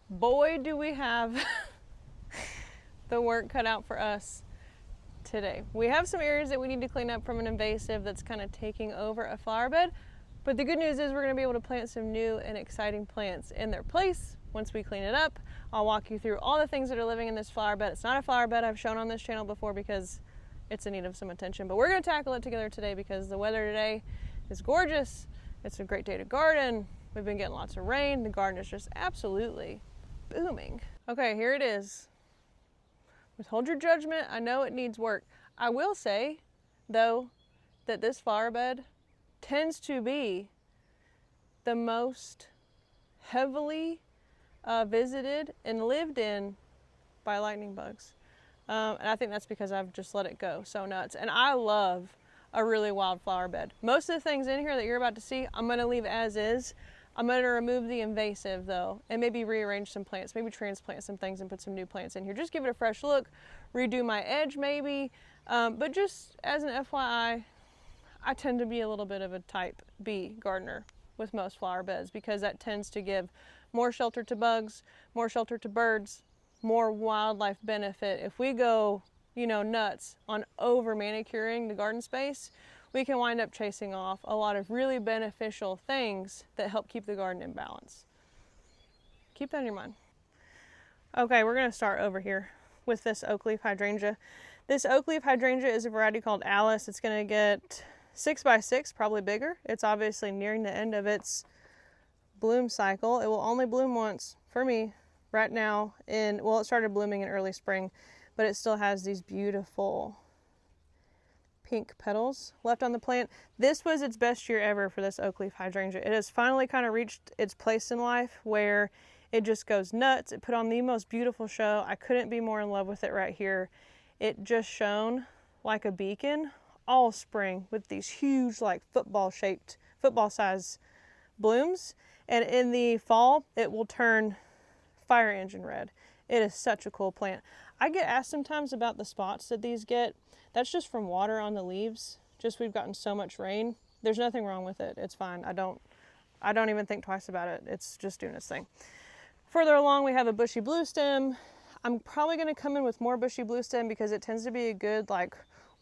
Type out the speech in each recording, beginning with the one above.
boy, do we have the work cut out for us today. We have some areas that we need to clean up from an invasive that's kind of taking over a flower bed, but the good news is we're going to be able to plant some new and exciting plants in their place once we clean it up. I'll walk you through all the things that are living in this flower bed. It's not a flower bed I've shown on this channel before because it's in need of some attention, but we're going to tackle it together today because the weather today is gorgeous. It's a great day to garden. We've been getting lots of rain. The garden is just absolutely booming. Okay, here it is. Withhold your judgment. I know it needs work. I will say, though, that this flower bed tends to be the most heavily visited and lived in by lightning bugs. And I think that's because I've just let it go so nuts. And I love a really wild flower bed. Most of the things in here that you're about to see, I'm going to leave as is. I'm going to remove the invasive though, and maybe rearrange some plants, maybe transplant some things and put some new plants in here. Just give it a fresh look, redo my edge maybe. But just as an FYI, I tend to be a little bit of a type B gardener with most flower beds because that tends to give more shelter to bugs, more shelter to birds, more wildlife benefit. If we go, nuts on over manicuring the garden space, we can wind up chasing off a lot of really beneficial things that help keep the garden in balance. Keep that in your mind. Okay, we're going to start over here with this oak leaf hydrangea. This oak leaf hydrangea is a variety called Alice. It's going to get 6 by 6, probably bigger. It's obviously nearing the end of its bloom cycle. It will only bloom once for me right now it started blooming in early spring, but it still has these beautiful pink petals left on the plant. This was its best year ever for this oak leaf hydrangea. It has finally kind of reached its place in life where it just goes nuts. It put on the most beautiful show. I couldn't be more in love with it right here. It just shone like a beacon all spring with these huge, like football size blooms. And in the fall, it will turn fire engine red. It is such a cool plant. I get asked sometimes about the spots that these get. That's just from water on the leaves. Just we've gotten so much rain. There's nothing wrong with it. It's fine. I don't even think twice about it. It's just doing its thing. Further along, we have a bushy blue stem. I'm probably going to come in with more bushy blue stem because it tends to be a good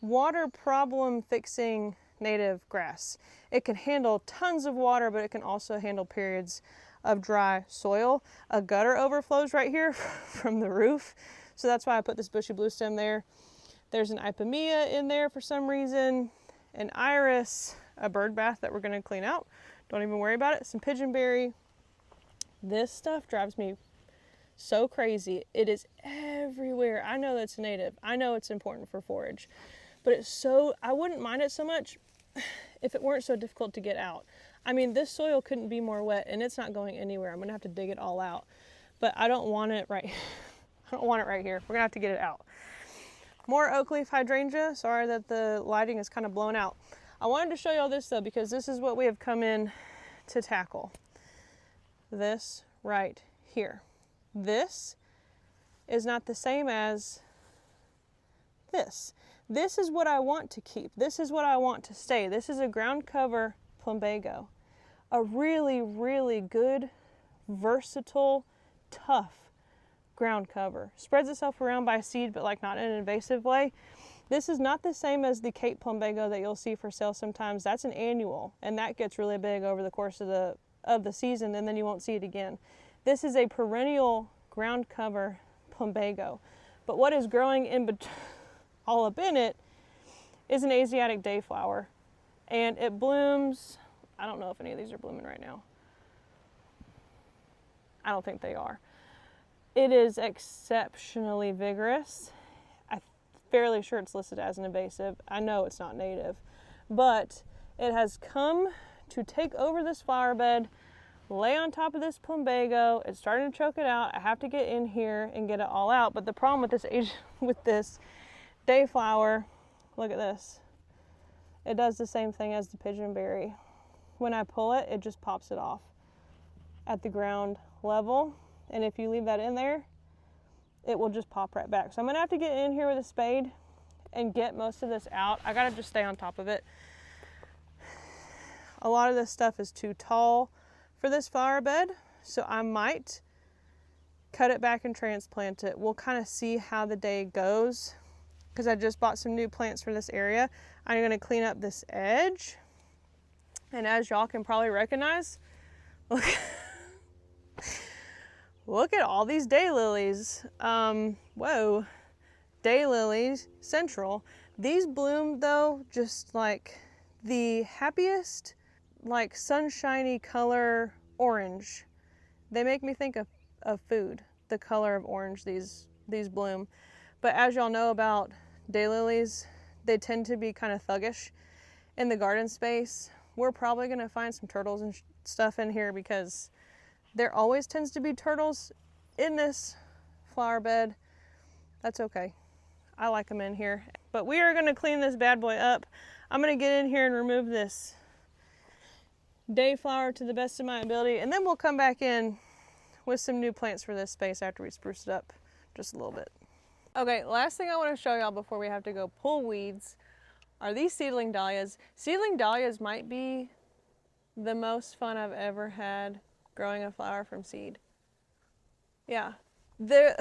water problem fixing native grass. It can handle tons of water, but it can also handle periods of dry soil. A gutter overflows right here from the roof, so that's why I put this bushy blue stem there. There's an ipomoea in there for some reason, an iris, a bird bath that we're going to clean out. Don't even worry about it. Some pigeonberry. This stuff drives me so crazy. It is everywhere. I know that's native. I know it's important for forage, but I wouldn't mind it so much if it weren't so difficult to get out. I mean, this soil couldn't be more wet and it's not going anywhere. I'm going to have to dig it all out, but I don't want it right here. We're going to have to get it out. More oak leaf hydrangea. Sorry that the lighting is kind of blown out. I wanted to show you all this though, because this is what we have come in to tackle. This right here. This is not the same as this. This is what I want to keep. This is what I want to stay. This is a ground cover plumbago. A really, really good, versatile, tough ground cover. Spreads itself around by seed, but not in an invasive way. This is not the same as the Cape plumbago that you'll see for sale sometimes. That's an annual, and that gets really big over the course of the season, and then you won't see it again. This is a perennial ground cover plumbago. But what is growing all up in it is an Asiatic Dayflower, and it blooms. I don't know if any of these are blooming right now. I don't think they are. It is exceptionally vigorous. I'm fairly sure it's listed as an invasive. I know it's not native, but it has come to take over this flower bed, lay on top of this plumbago. It's starting to choke it out. I have to get in here and get it all out. But the problem with this Dayflower, look at this. It does the same thing as the pigeonberry. When I pull it, it just pops it off at the ground level. And if you leave that in there, it will just pop right back. So I'm gonna have to get in here with a spade and get most of this out. I gotta just stay on top of it. A lot of this stuff is too tall for this flower bed, so I might cut it back and transplant it. We'll kind of see how the day goes because I just bought some new plants for this area. I'm going to clean up this edge. And as y'all can probably recognize, look, look at all these daylilies. Whoa, daylilies central. These bloom though just like the happiest, like sunshiny color orange. They make me think of food, the color of orange these bloom. But as y'all know about daylilies, they tend to be kind of thuggish in the garden space. We're probably gonna find some turtles and stuff in here because there always tends to be turtles in this flower bed. That's okay. I like them in here. But we are gonna clean this bad boy up. I'm gonna get in here and remove this Dayflower to the best of my ability, and then we'll come back in with some new plants for this space after we spruce it up just a little bit. Okay, last thing I want to show y'all before we have to go pull weeds are these seedling dahlias. Seedling dahlias might be the most fun I've ever had growing a flower from seed. Yeah, they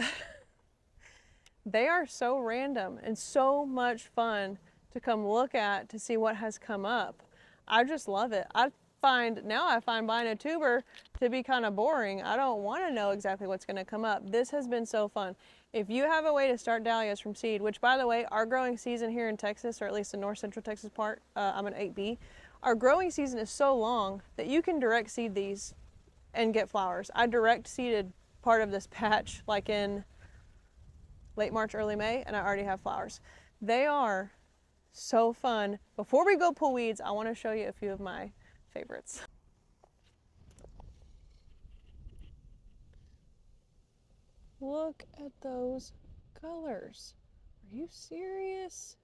are so random and so much fun to come look at to see what has come up. I just love it. I find buying a tuber to be kind of boring. I don't want to know exactly what's going to come up. This has been so fun. If you have a way to start dahlias from seed, which by the way, our growing season here in Texas, or at least the north central Texas part, I'm an 8B, our growing season is so long that you can direct seed these and get flowers. I direct seeded part of this patch like in late March, early May, and I already have flowers. They are so fun. Before we go pull weeds, I want to show you a few of my favorites. Look at those colors. Are you serious?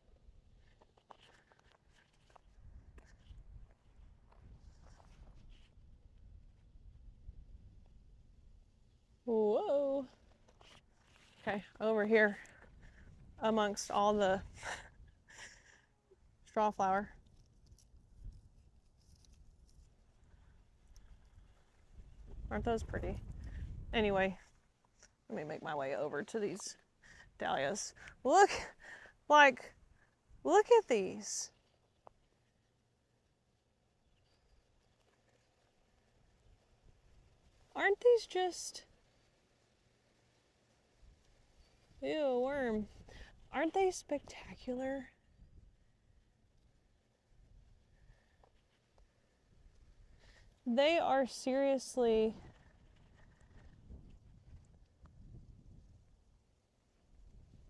Whoa. Okay, over here amongst all the straw flower. Aren't those pretty? Anyway, let me make my way over to these dahlias. Look at these. Aren't these just, ew, a worm. Aren't they spectacular? They are seriously,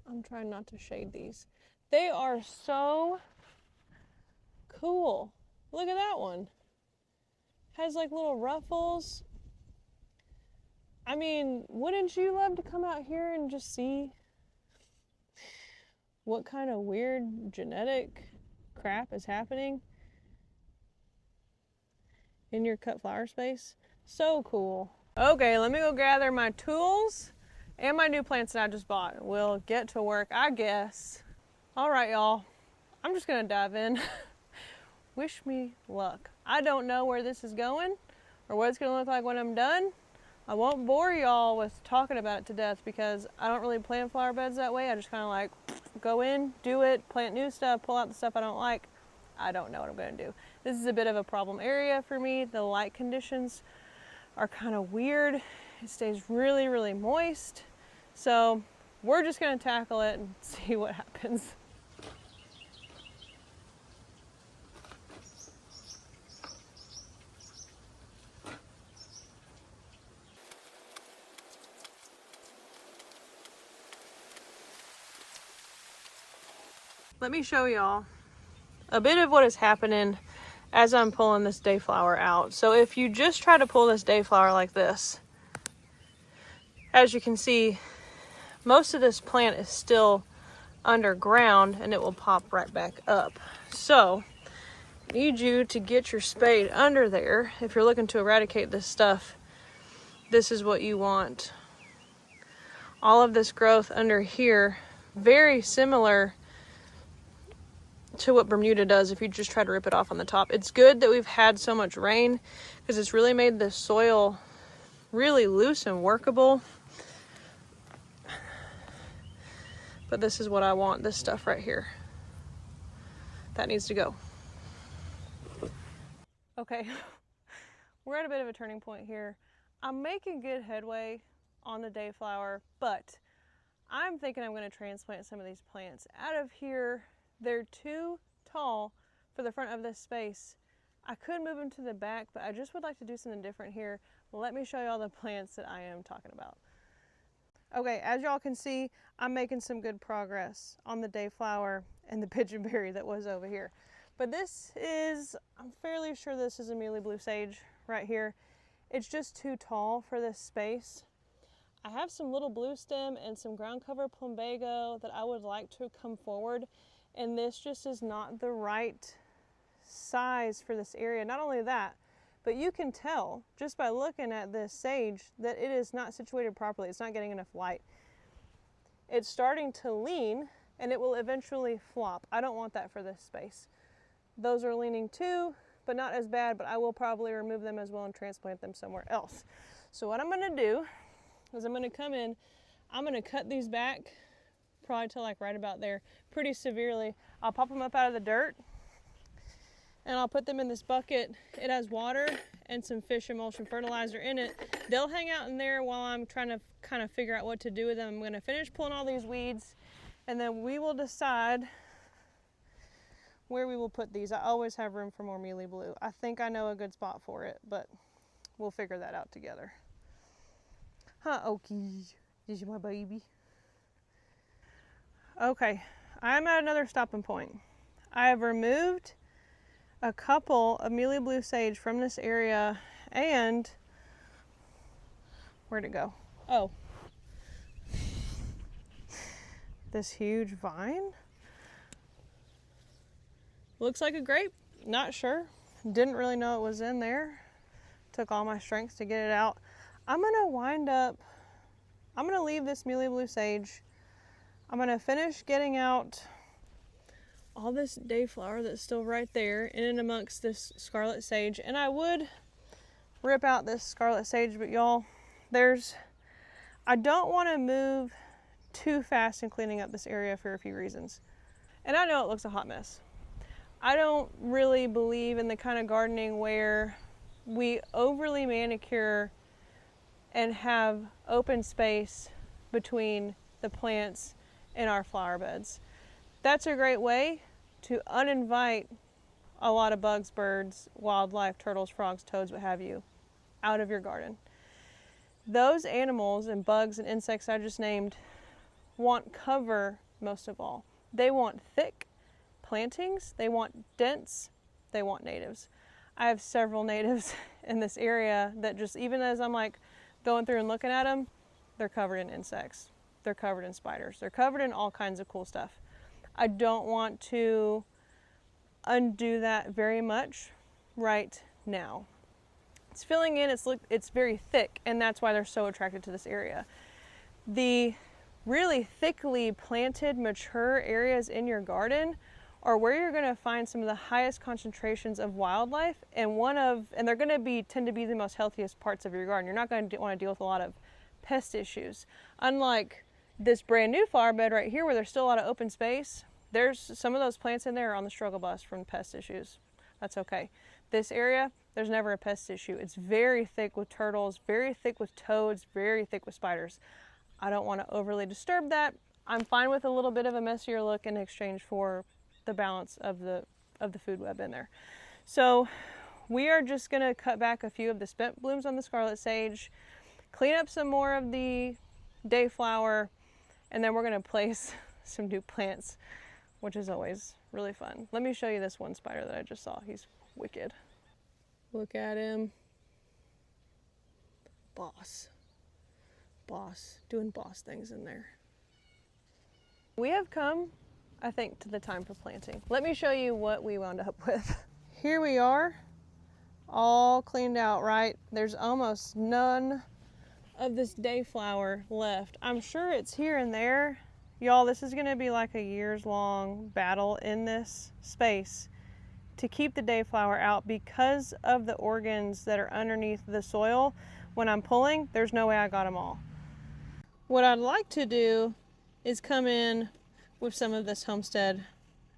I'm trying not to shade these. They are so cool. Look at that one. Has like little ruffles. I mean, wouldn't you love to come out here and just see what kind of weird genetic crap is happening in your cut flower space? So cool. Okay, let me go gather my tools and my new plants that I just bought. We'll get to work, I guess. All right, y'all, I'm just gonna dive in. Wish me luck. I don't know where this is going or what it's gonna look like when I'm done. I won't bore y'all with talking about it to death because I don't really plan flower beds that way. I just kind of like go in, do it, plant new stuff, pull out the stuff I don't like. I don't know what I'm gonna do. This is a bit of a problem area for me. The light conditions are kind of weird. It stays really, really moist. So we're just gonna tackle it and see what happens. Let me show y'all a bit of what is happening as I'm pulling this Dayflower out. So if you just try to pull this Dayflower like this, as you can see, most of this plant is still underground and it will pop right back up. So I need you to get your spade under there. If you're looking to eradicate this stuff, this is what you want. All of this growth under here, very similar to what Bermuda does if you just try to rip it off on the top. It's good that we've had so much rain because it's really made the soil really loose and workable. But this is what I want, this stuff right here. That needs to go. Okay, we're at a bit of a turning point here. I'm making good headway on the Dayflower, but I'm thinking I'm going to transplant some of these plants. Out of here, they're too tall for the front of this space. I could move them to the back, but I just would like to do something different here. Let me show you all the plants that I am talking about. Okay, as y'all can see, I'm making some good progress on the Dayflower and the pigeonberry that was over here. But this is, I'm fairly sure this is a mealy blue sage right here. It's just too tall for this space. I have some little blue stem and some ground cover plumbago that I would like to come forward, and this just is not the right size for this area. Not only that, but you can tell just by looking at this sage that it is not situated properly. It's not getting enough light. It's starting to lean and it will eventually flop. I don't want that for this space. Those are leaning too, but not as bad, but I will probably remove them as well and transplant them somewhere else. So what I'm gonna do is I'm gonna come in, I'm gonna cut these back probably to like right about there pretty severely. I'll pop them up out of the dirt and I'll put them in this bucket. It has water and some fish emulsion fertilizer in it. They'll hang out in there while I'm trying to kind of figure out what to do with them. I'm gonna finish pulling all these weeds and then we will decide where we will put these. I always have room for more mealy blue. I think I know a good spot for it, but we'll figure that out together. Huh, Okie? This is my baby. Okay, I'm at another stopping point. I have removed a couple of mealy blue sage from this area, and where'd it go? Oh, this huge vine. Looks like a grape, not sure. Didn't really know it was in there. Took all my strength to get it out. I'm gonna leave this mealy blue sage. I'm gonna finish getting out all this Dayflower that's still right there in and amongst this scarlet sage. And I would rip out this scarlet sage, but y'all, I don't wanna move too fast in cleaning up this area for a few reasons. And I know it looks a hot mess. I don't really believe in the kind of gardening where we overly manicure and have open space between the plants in our flower beds. That's a great way to uninvite a lot of bugs, birds, wildlife, turtles, frogs, toads, what have you, out of your garden. Those animals and bugs and insects I just named want cover most of all. They want thick plantings, they want dense, they want natives. I have several natives in this area that just, even as I'm like going through and looking at them, they're covered in insects, they're covered in spiders, they're covered in all kinds of cool stuff. I don't want to undo that very much right now. It's filling in, it's very thick, and that's why they're so attracted to this area. The really thickly planted, mature areas in your garden are where you're going to find some of the highest concentrations of wildlife, and they're going to tend to be the most healthiest parts of your garden. You're not going to want to deal with a lot of pest issues. Unlike this brand new flower bed right here where there's still a lot of open space, there's some of those plants in there are on the struggle bus from pest issues. That's okay. This area, there's never a pest issue. It's very thick with turtles, very thick with toads, very thick with spiders. I don't want to overly disturb that. I'm fine with a little bit of a messier look in exchange for the balance of the food web in there. So we are just going to cut back a few of the spent blooms on the scarlet sage, clean up some more of the Dayflower, and then we're going to place some new plants, which is always really fun. Let me show you this one spider that I just saw. He's wicked. Look at him. Boss, doing boss things in there. We have come, I think, to the time for planting. Let me show you what we wound up with. Here we are, all cleaned out, right? There's almost none of this Dayflower left. I'm sure it's here and there. Y'all, this is gonna be like a years-long battle in this space to keep the Dayflower out because of the organs that are underneath the soil. When I'm pulling, there's no way I got them all. What I'd like to do is come in with some of this Homestead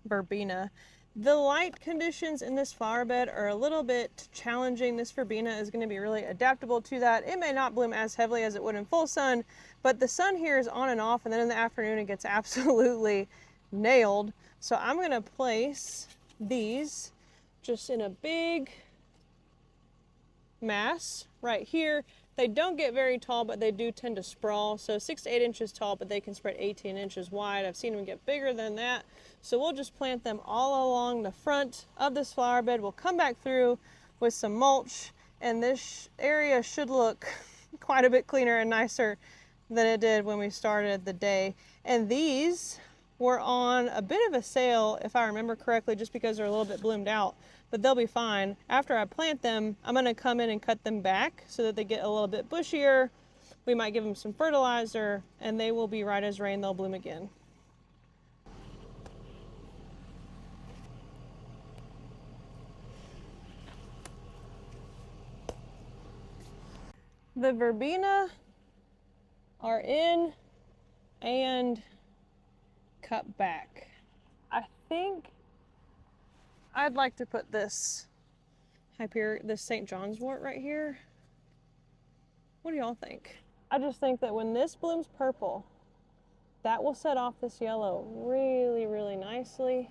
verbena. The light conditions in this flower bed are a little bit challenging. This verbena is going to be really adaptable to that. It may not bloom as heavily as it would in full sun, but the sun here is on and off, and then in the afternoon it gets absolutely nailed. So I'm going to place these just in a big mass right here. They don't get very tall, but they do tend to sprawl. So 6 to 8 inches tall, but they can spread 18 inches wide. I've seen them get bigger than that. So we'll just plant them all along the front of this flower bed. We'll come back through with some mulch, and this area should look quite a bit cleaner and nicer than it did when we started the day. And these were on a bit of a sale, if I remember correctly, just because they're a little bit bloomed out, but they'll be fine. After I plant them, I'm gonna come in and cut them back so that they get a little bit bushier. We might give them some fertilizer, and they will be right as rain, they'll bloom again. The verbena are in and cut back. I think I'd like to put this this St. John's wort right here. What do y'all think? I just think that when this blooms purple, that will set off this yellow really, really nicely.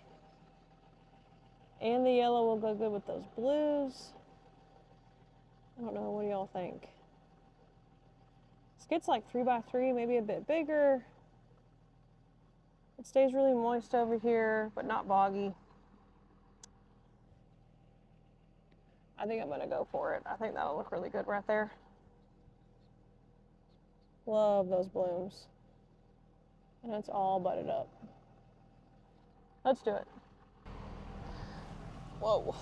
And the yellow will go good with those blues. I don't know, what do y'all think? This gets like 3x3, maybe a bit bigger. It stays really moist over here, but not boggy. I think I'm gonna go for it. I think that'll look really good right there. Love those blooms. And it's all budded up. Let's do it. Whoa.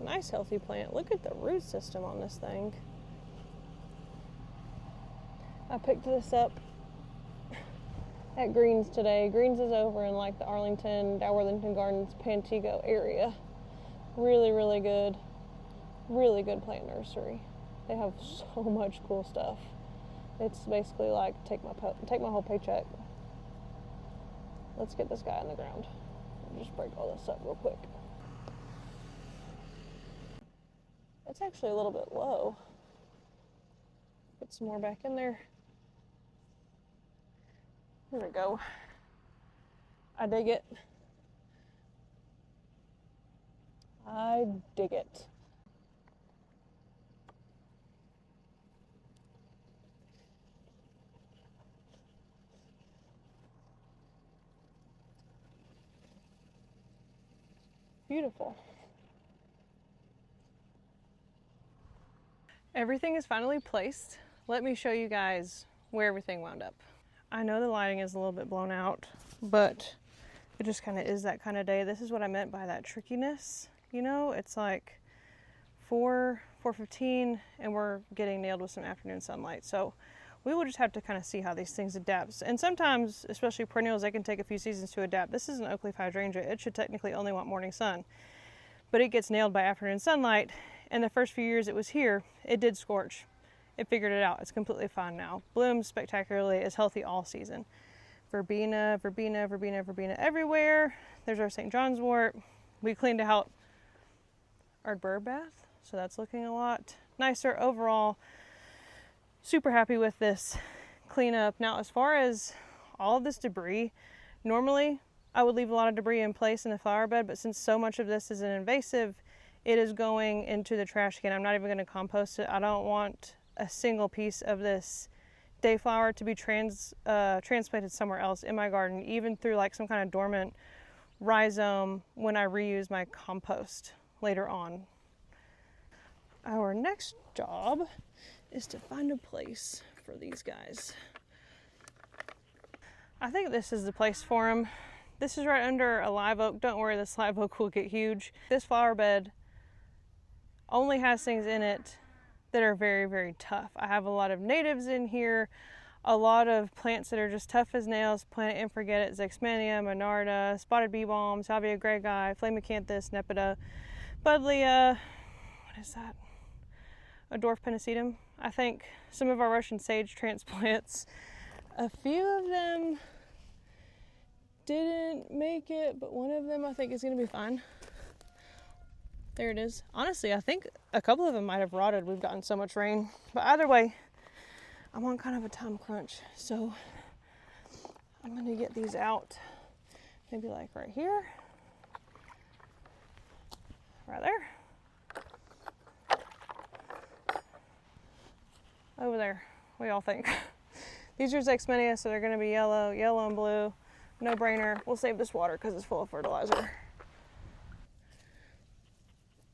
Nice healthy plant. Look at the root system on this thing. I picked this up at Greens today. Greens is over in like the Arlington, Dow-Worthington Gardens, Pantego area. Really, really good plant nursery. They have so much cool stuff. It's basically like take my whole paycheck. Let's get this guy in the ground. I'll just break all this up real quick. It's actually a little bit low. Get some more back in there. Here we go. I dig it. I dig it. Beautiful. Everything is finally placed. Let me show you guys where everything wound up. I know the lighting is a little bit blown out, but it just kind of is that kind of day. This is what I meant by that trickiness. You know, it's like 4:15 and we're getting nailed with some afternoon sunlight. So we will just have to kind of see how these things adapt. And sometimes, especially perennials, they can take a few seasons to adapt. This is an oak leaf hydrangea. It should technically only want morning sun, but it gets nailed by afternoon sunlight. And the first few years it was here, it did scorch. It figured it out. It's completely fine now. Blooms spectacularly, is healthy all season. Verbena, verbena, verbena, verbena everywhere. There's our St. John's wort. We cleaned out our bird bath, so that's looking a lot nicer overall. Super happy with this cleanup. Now, as far as all of this debris, normally I would leave a lot of debris in place in the flower bed, but since so much of this is an invasive, it is going into the trash can. I'm not even going to compost it. I don't want a single piece of this Dayflower to be transplanted somewhere else in my garden, even through like some kind of dormant rhizome when I reuse my compost later on. Our next job is to find a place for these guys. I think this is the place for them. This is right under a live oak. Don't worry, this live oak will get huge. This flower bed only has things in it that are very, very tough. I have a lot of natives in here, a lot of plants that are just tough as nails. Plant it and forget it. Zexmania, Monarda, spotted bee balm, salvia greyi, flamacanthus, nepeta, buddleia, what is that? A dwarf pennisetum. I think some of our Russian sage transplants, a few of them didn't make it, but one of them I think is gonna be fine. There it is. Honestly, I think a couple of them might have rotted. We've gotten so much rain. But either way, I'm on kind of a time crunch. So I'm gonna get these out. Maybe like right here. Right there. Over there. What do y'all think? These are Zexminia, so they're gonna be yellow and blue. No brainer. We'll save this water because it's full of fertilizer.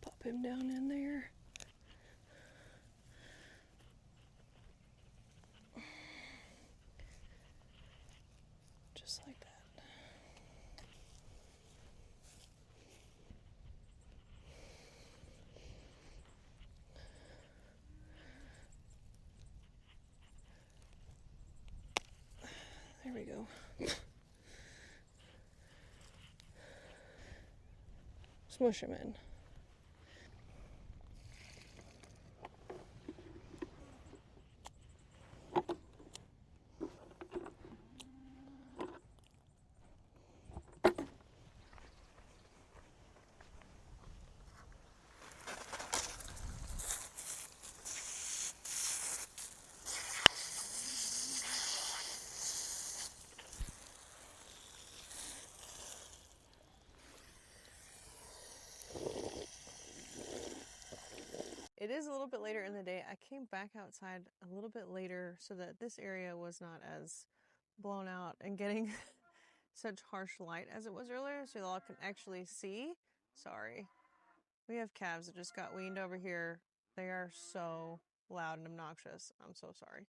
Pop him down in there. Just like that. There we go. Smush them in. It is a little bit later in the day. I came back outside a little bit later so that this area was not as blown out and getting such harsh light as it was earlier, so y'all can actually see. Sorry. We have calves that just got weaned over here. They are so loud and obnoxious. I'm so sorry.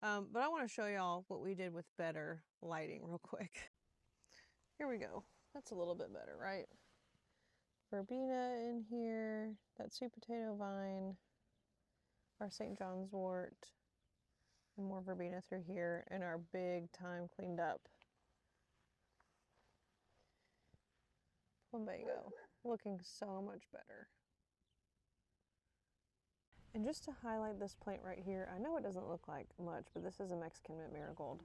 But I want to show y'all what we did with better lighting real quick. Here we go. That's a little bit better, right? Verbena in here, that sweet potato vine, our St. John's wort, and more verbena through here, and our big thyme cleaned up plumbago, looking so much better. And just to highlight this plant right here, I know it doesn't look like much, but this is a Mexican mint marigold,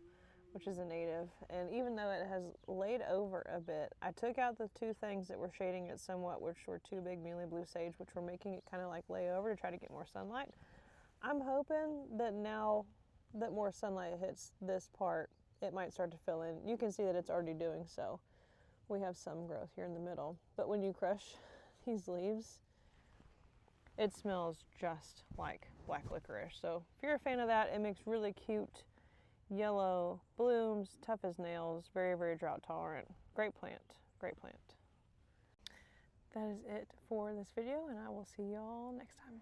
which is a native. And even though it has laid over a bit, I took out the two things that were shading it somewhat, which were two big mealy blue sage, which were making it kind of like lay over to try to get more sunlight. I'm hoping that now that more sunlight hits this part, it might start to fill in. You can see that it's already doing so. We have some growth here in the middle, but when you crush these leaves, it smells just like black licorice. So if you're a fan of that, it makes really cute yellow blooms, tough as nails, very, very drought tolerant. Great plant, great plant. That is it for this video, and I will see y'all next time.